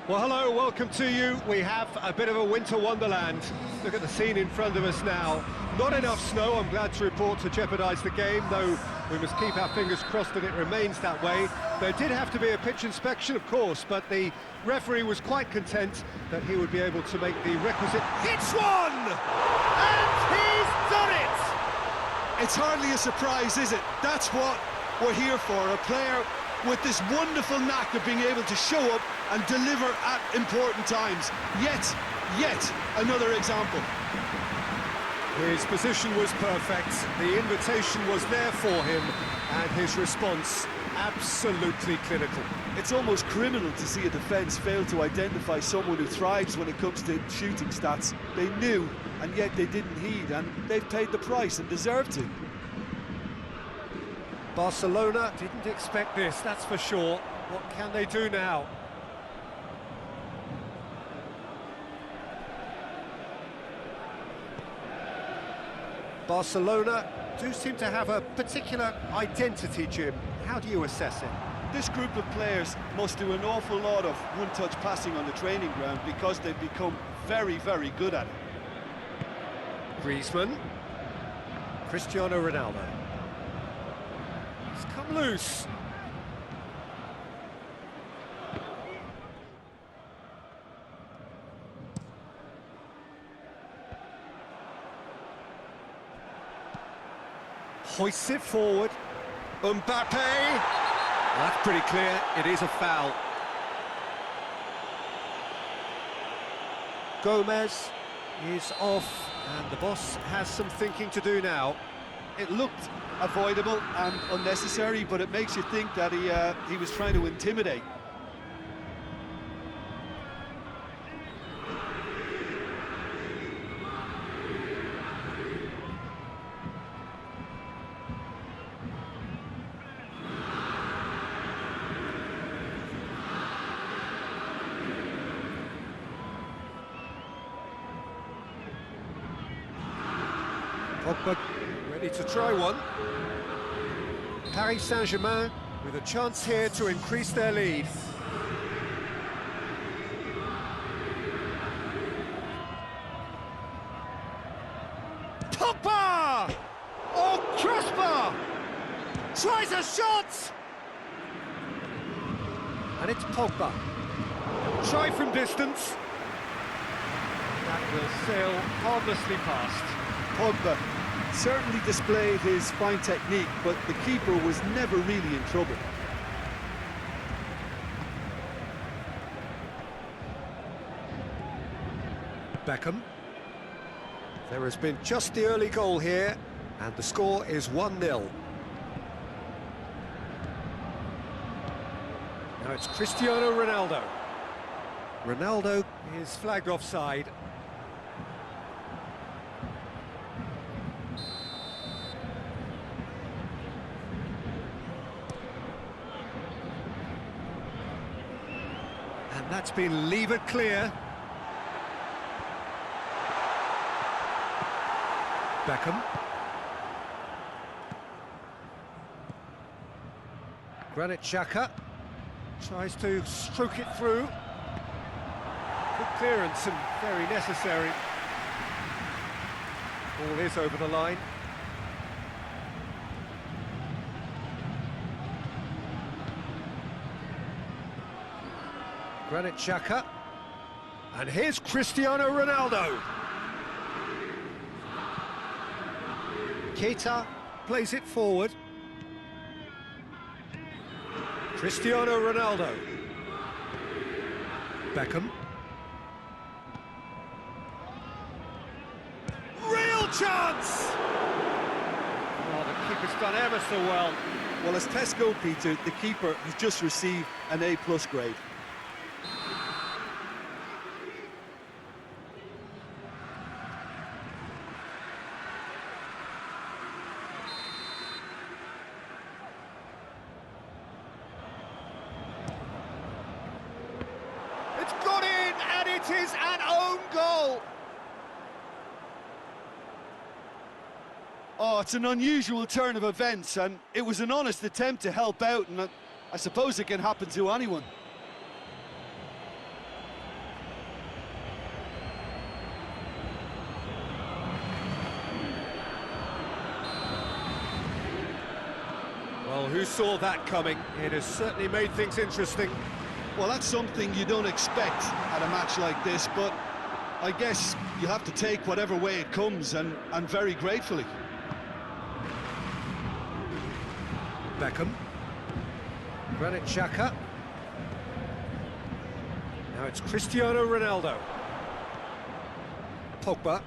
Well, hello, welcome to you. We have a bit of a winter wonderland. Look at the scene in front of us now. Not enough snow, I'm glad to report, to jeopardise the game, though we must keep our fingers crossed that it remains that way. There did have to be a pitch inspection, of course, but the referee was quite content that he would be able to make the requisite... Hits one! And he's done it! It's hardly a surprise, is it? That's what we're here for, a player with this wonderful knack of being able to show up and deliver at important times. Yet another example. His position was perfect, the invitation was there for him, and his response absolutely clinical. It's almost criminal to see a defence fail to identify someone who thrives when it comes to shooting stats. They knew, and yet they didn't heed, and they've paid the price and deserve to. Barcelona didn't expect this, that's for sure. What can they do now? Barcelona do seem to have a particular identity, Jim. How do you assess it? This group of players must do an awful lot of one-touch passing on the training ground because they've become very, very good at it. Griezmann. Cristiano Ronaldo. He's come loose. Hoists it forward. Mbappe! That's pretty clear, it is a foul. Gomez is off, and the boss has some thinking to do now. It looked avoidable and unnecessary, but it makes you think that he was trying to intimidate. Pogba ready to try one. Paris Saint-Germain with a chance here to increase their lead. Pogba! Oh, crossbar! Tries a shot! And it's Pogba. Try from distance. That will sail harmlessly past. Pogba certainly displayed his fine technique, but the keeper was never really in trouble. Beckham. There has been just the early goal here, and the score is 1-0. Now it's Cristiano Ronaldo. Ronaldo is flagged offside. And that's been levered clear. Beckham. Granit Xhaka tries to stroke it through. Good clearance and very necessary. Ball is over the line. Granit Xhaka, and here's Cristiano Ronaldo. Keita plays it forward. Cristiano Ronaldo. Beckham. Real chance! Oh, the keeper's done ever so well. Well, as tests go, Peter, the keeper has just received an A+ grade. It is an own goal! Oh, it's an unusual turn of events, and it was an honest attempt to help out, and I suppose it can happen to anyone. Well, who saw that coming? It has certainly made things interesting. Well, that's something you don't expect at a match like this, but I guess you have to take whatever way it comes, and very gratefully. Beckham. Granit Xhaka. Now it's Cristiano Ronaldo. Pogba.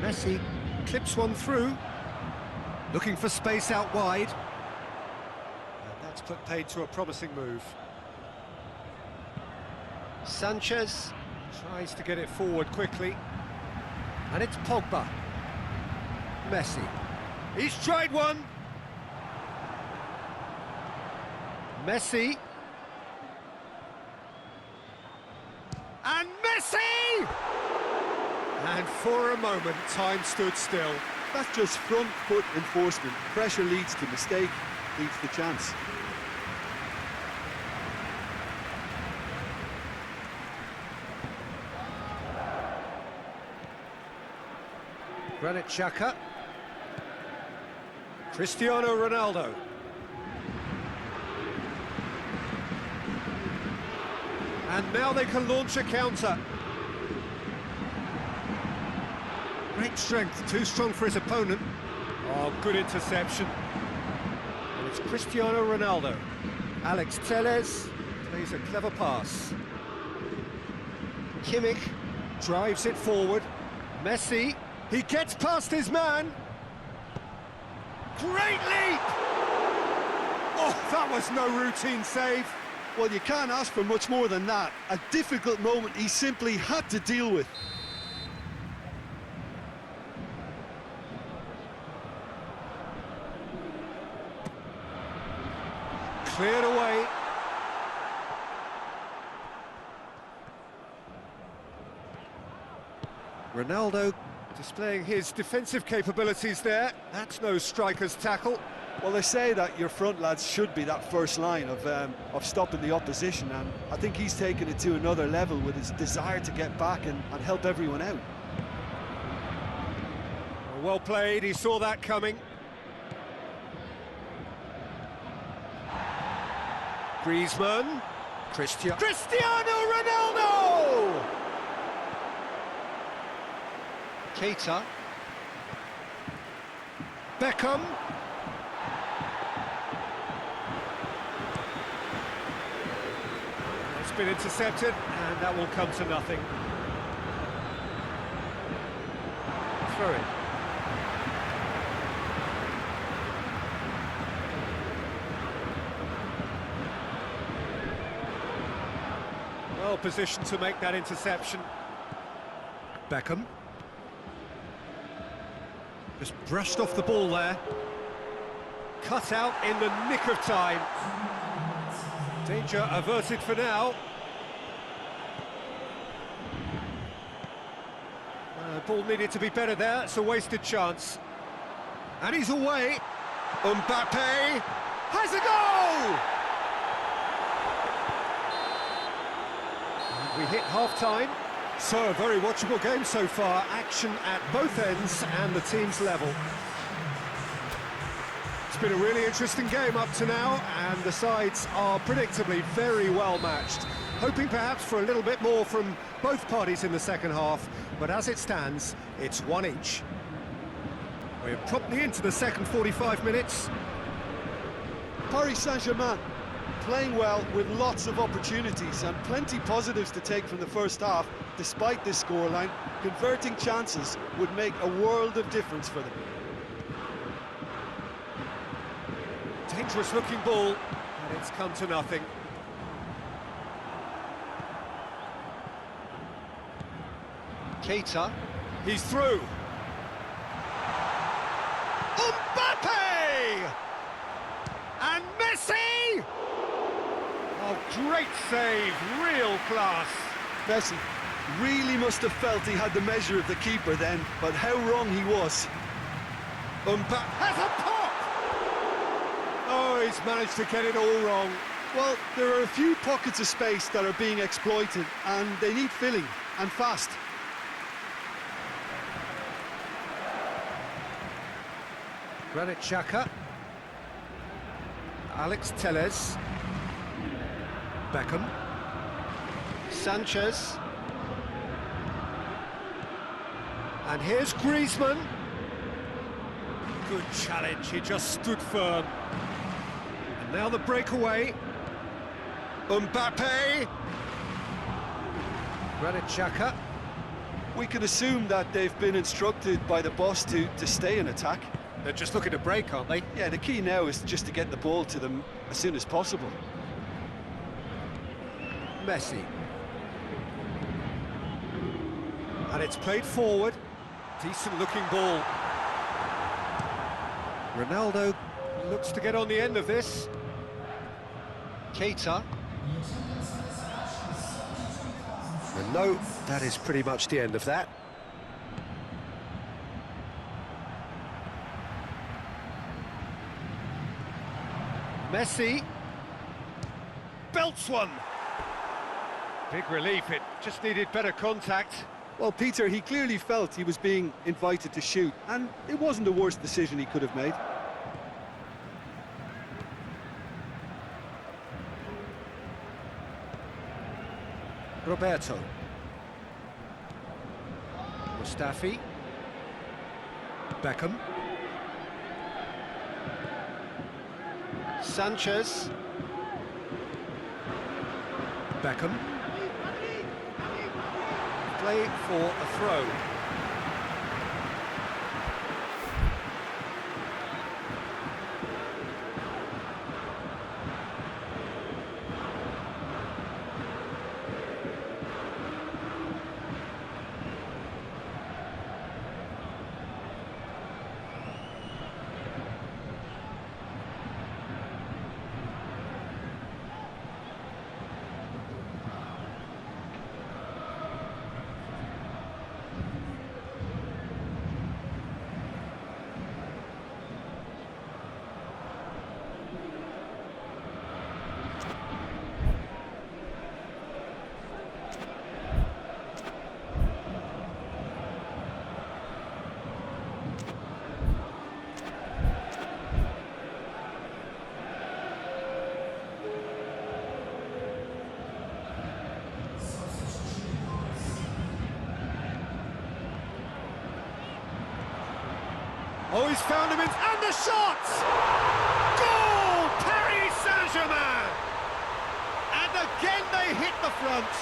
Messi clips one through, looking for space out wide. And that's put paid to a promising move. Sanchez tries to get it forward quickly. And it's Pogba. Messi. He's tried one. Messi. And Messi! And for a moment, time stood still. That's just front foot enforcement. Pressure leads to mistake, leads to chance. Granit Xhaka. Cristiano Ronaldo. And now they can launch a counter. Great strength, too strong for his opponent. Oh, good interception. And it's Cristiano Ronaldo. Alex Telles plays a clever pass. Kimmich drives it forward. Messi, he gets past his man. Great leap! Oh, that was no routine save. Well, you can't ask for much more than that. A difficult moment he simply had to deal with. Cleared away. Ronaldo displaying his defensive capabilities there. That's no striker's tackle. Well, they say that your front lads should be that first line of stopping the opposition, and I think he's taken it to another level with his desire to get back and help everyone out. Well played, he saw that coming. Griezmann. Cristiano Ronaldo! Keita. Beckham. It's been intercepted, and that will come to nothing. Throw it. Well positioned to make that interception. Beckham. Just brushed off the ball there. Cut out in the nick of time. Danger averted for now. Ball needed to be better there. It's a wasted chance. And he's away. Mbappe has a goal! And we hit half-time. So, a very watchable game so far. Action at both ends and the team's level. It's been a really interesting game up to now, and the sides are predictably very well matched. Hoping perhaps for a little bit more from both parties in the second half, but as it stands, it's one each. We're promptly into the second 45 minutes. Paris Saint-Germain playing well with lots of opportunities and plenty positives to take from the first half. Despite this scoreline, converting chances would make a world of difference for them. Dangerous looking ball, and it's come to nothing. Keita, he's through. Mbappe! And Messi! Oh, great save, real class. Messi really must have felt he had the measure of the keeper then, but how wrong he was. Mbappe has a pop! Oh, he's managed to get it all wrong. Well, there are a few pockets of space that are being exploited, and they need filling, and fast. Granit Xhaka. Alex Telles. Beckham. Sanchez. And here's Griezmann. Good challenge, he just stood firm. And now the breakaway. Mbappe. Granit Xhaka. We can assume that they've been instructed by the boss to stay in attack. They're just looking to break, aren't they? Yeah, the key now is just to get the ball to them as soon as possible. Messi. And it's played forward. Decent looking ball. Ronaldo looks to get on the end of this. Keita. And no, that is pretty much the end of that. Messi. Belts one. Big relief, it just needed better contact. Well, Peter, he clearly felt he was being invited to shoot, and it wasn't the worst decision he could have made. Roberto. Mustafi. Beckham. Sanchez. Beckham. Play for a throw. Oh, he's found him, and the shot! Goal! Paris Saint-Germain! And again they hit the front.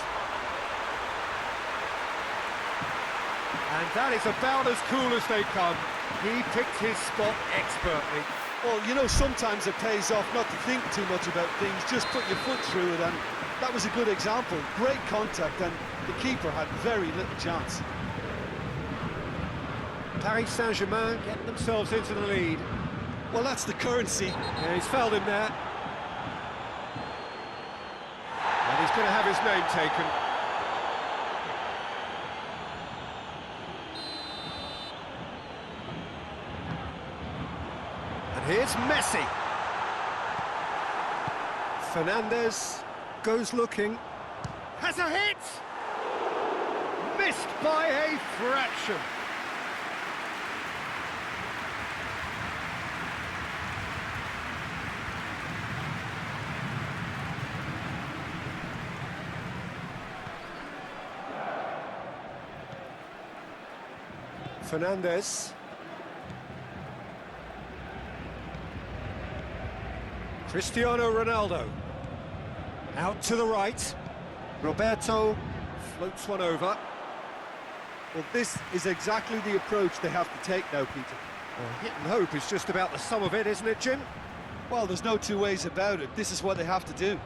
And that is about as cool as they come. He picked his spot expertly. Well, you know, sometimes it pays off not to think too much about things, just put your foot through it, and that was a good example. Great contact, and the keeper had very little chance. Paris Saint-Germain getting themselves into the lead. Well, that's the currency. Yeah, he's fouled him there. And he's going to have his name taken. And here's Messi. Fernandez goes looking. Has a hit! Missed by a fraction. Fernandez. Cristiano Ronaldo. Out to the right. Roberto floats one over. Well, this is exactly the approach they have to take now, Peter. Well, hit and hope is just about the sum of it, isn't it, Jim? Well, there's no two ways about it. This is what they have to do.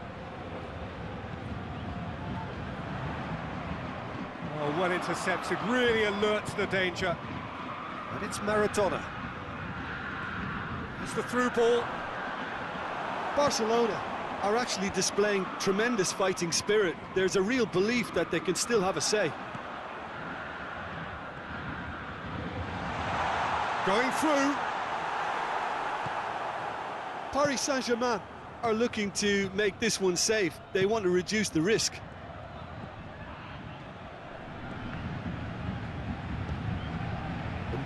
Oh, well intercepted, really alert to the danger. And it's Maradona. It's the through ball. Barcelona are actually displaying tremendous fighting spirit. There's a real belief that they can still have a say. Going through. Paris Saint-Germain are looking to make this one safe. They want to reduce the risk.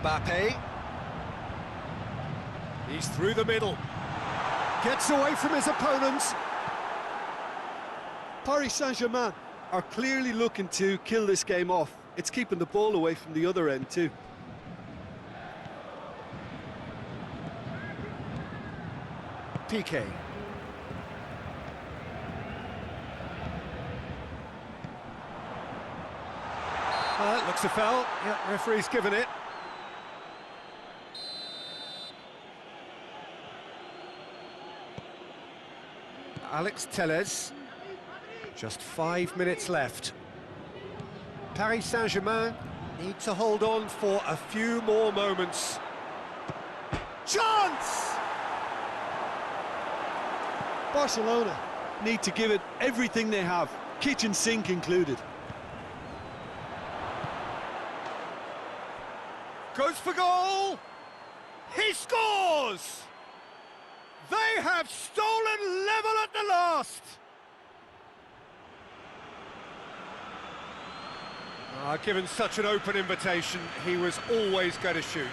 Mbappe. He's through the middle. Gets away from his opponents. Paris Saint-Germain are clearly looking to kill this game off. It's keeping the ball away from the other end too. Piqué. Looks a foul. Yeah, referee's given it. Alex Telles. Just 5 minutes left. Paris Saint-Germain need to hold on for a few more moments. Chance! Barcelona need to give it everything they have, kitchen sink included. Goes for goal! He scores! They have stolen level at the last! Given such an open invitation, he was always going to shoot.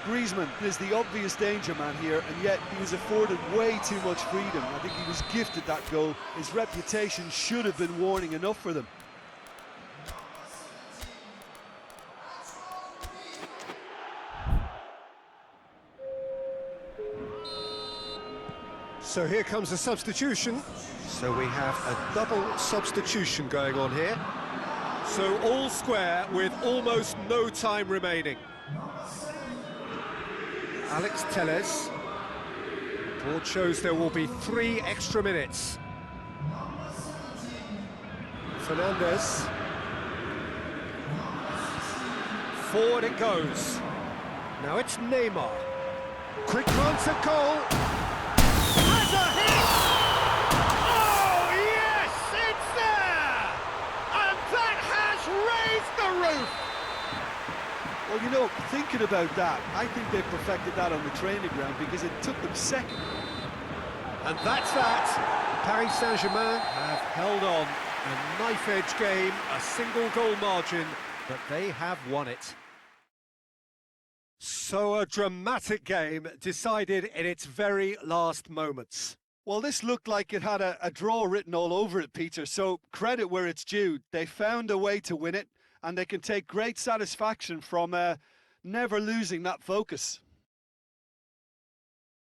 Griezmann is the obvious danger man here, and yet he was afforded way too much freedom. I think he was gifted that goal. His reputation should have been warning enough for them. So here comes a substitution. So we have a double substitution going on here. So all square with almost no time remaining. Alex Telles. Board shows there will be 3 extra minutes. Fernandez. Forward it goes. Now it's Neymar. Quick glance at goal. Has a hit! Oh, yes, it's there! And that has raised the roof! Well, you know, thinking about that, I think they perfected that on the training ground because it took them seconds. And that's that. Paris Saint-Germain have held on. A knife-edge game, a single goal margin, but they have won it. So a dramatic game decided in its very last moments. Well, this looked like it had a draw written all over it, Peter, so credit where it's due. They found a way to win it, and they can take great satisfaction from never losing that focus.